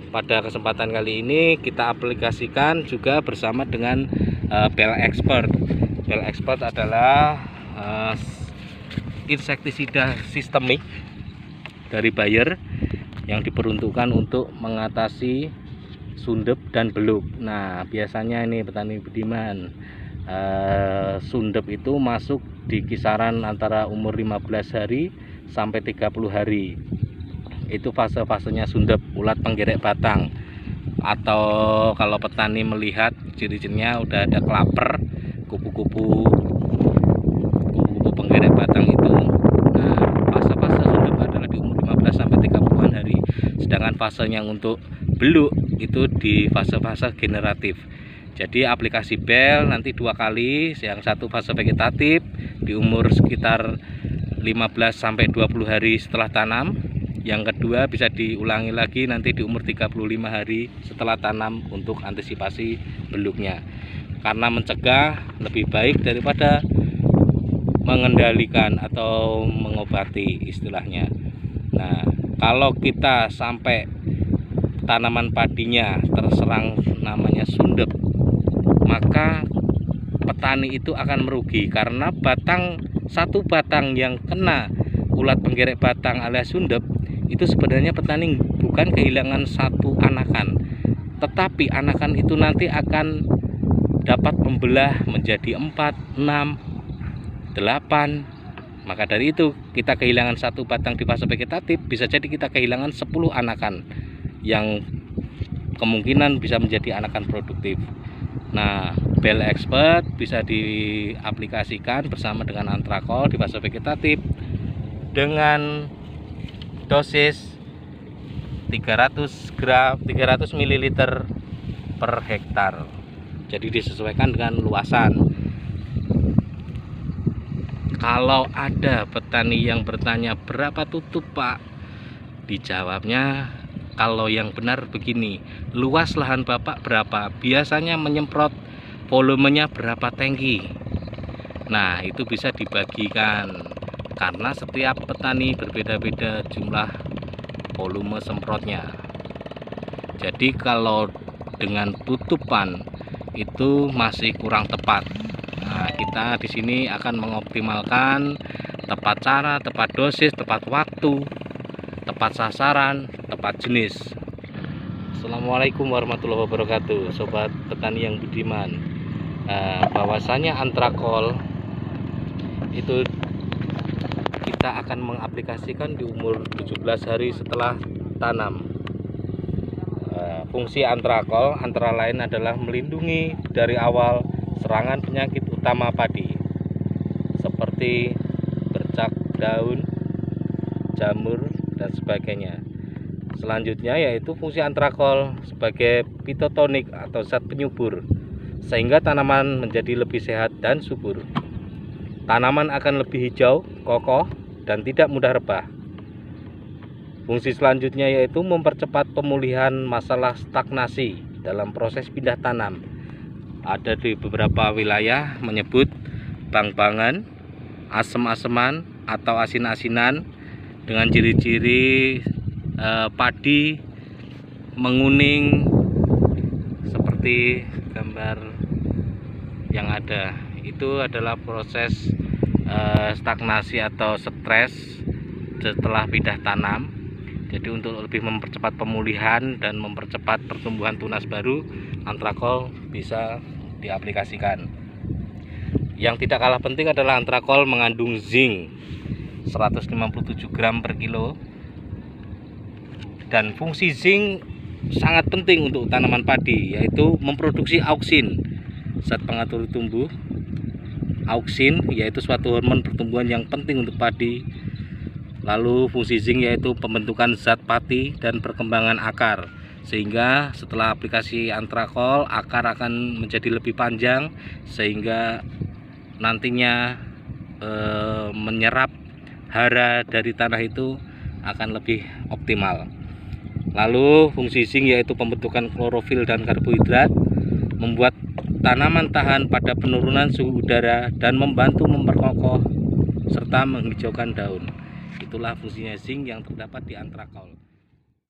pada kesempatan kali ini kita aplikasikan juga bersama dengan Bell Expert. Bell Expert adalah insektisida sistemik dari Bayer yang diperuntukkan untuk mengatasi sundep dan beluk. Nah, biasanya ini petani budiman, sundep itu masuk di kisaran antara umur 15 hari sampai 30 hari. Itu fase-fasenya sundep, ulat penggerek batang. Atau kalau petani melihat ciri-cirinya udah ada kelaper, kupu-kupu penggerek batang itu. Nah, fase-fase sundep adalah di umur 15 sampai 30-an hari. Sedangkan fasenya untuk beluk itu di fase-fase generatif. Jadi aplikasi Bell nanti 2 kali, yang satu fase vegetatif di umur sekitar 15 sampai 20 hari setelah tanam. Yang kedua bisa diulangi lagi nanti di umur 35 hari setelah tanam untuk antisipasi beluknya. Karena mencegah lebih baik daripada mengendalikan atau mengobati istilahnya. Nah, kalau kita sampai tanaman padinya terserang namanya sundep, maka petani itu akan merugi karena satu batang yang kena ulat penggerek batang alias sundep itu sebenarnya petani bukan kehilangan satu anakan, tetapi anakan itu nanti akan dapat membelah menjadi 4, 6, 8. Maka dari itu kita kehilangan satu batang di fase vegetatif, bisa jadi kita kehilangan 10 anakan yang kemungkinan bisa menjadi anakan produktif. Nah, Bell Expert bisa diaplikasikan bersama dengan Antrakol di fase vegetatif dengan dosis 300 ml per hektar. Jadi disesuaikan dengan luasan. Kalau ada petani yang bertanya berapa tutup Pak, dijawabnya kalau yang benar begini, luas lahan Bapak berapa, biasanya menyemprot volumenya berapa tangki. Nah, itu bisa dibagikan karena setiap petani berbeda-beda jumlah volume semprotnya. Jadi kalau dengan tutupan itu masih kurang tepat. Nah, kita di sini akan mengoptimalkan tepat cara, tepat dosis, tepat waktu, tepat sasaran, tepat jenis. Assalamualaikum warahmatullahi wabarakatuh, sobat petani yang budiman. Bahwasanya Antrakol itu kita akan mengaplikasikan di umur 17 hari setelah tanam. Fungsi Antrakol antara lain adalah melindungi dari awal serangan penyakit utama padi seperti bercak daun, jamur, dan sebagainya. Selanjutnya yaitu fungsi Antrakol sebagai fitotonik atau zat penyubur sehingga tanaman menjadi lebih sehat dan subur. Tanaman akan lebih hijau, kokoh, dan tidak mudah rebah. Fungsi selanjutnya yaitu mempercepat pemulihan masalah stagnasi dalam proses pindah tanam. Ada di beberapa wilayah menyebut bang-bangan, asem-aseman, atau asin-asinan dengan ciri-ciri padi menguning seperti gambar yang ada. Itu adalah proses stagnasi atau stres setelah pindah tanam. Jadi untuk lebih mempercepat pemulihan dan mempercepat pertumbuhan tunas baru, Antrakol bisa diaplikasikan. Yang tidak kalah penting adalah Antrakol mengandung zinc 157 gram per kilo, dan fungsi zinc sangat penting untuk tanaman padi, yaitu memproduksi auksin, zat pengatur tumbuh. Auksin yaitu suatu hormon pertumbuhan yang penting untuk padi. Lalu fungsi zinc yaitu pembentukan zat pati dan perkembangan akar, sehingga setelah aplikasi Antrakol akar akan menjadi lebih panjang sehingga nantinya menyerap hara dari tanah itu akan lebih optimal. Lalu fungsi zinc yaitu pembentukan klorofil dan karbohidrat, membuat tanaman tahan pada penurunan suhu udara dan membantu memperkokoh serta menghijaukan daun. Itulah fungsinya zinc yang terdapat di Antrakol.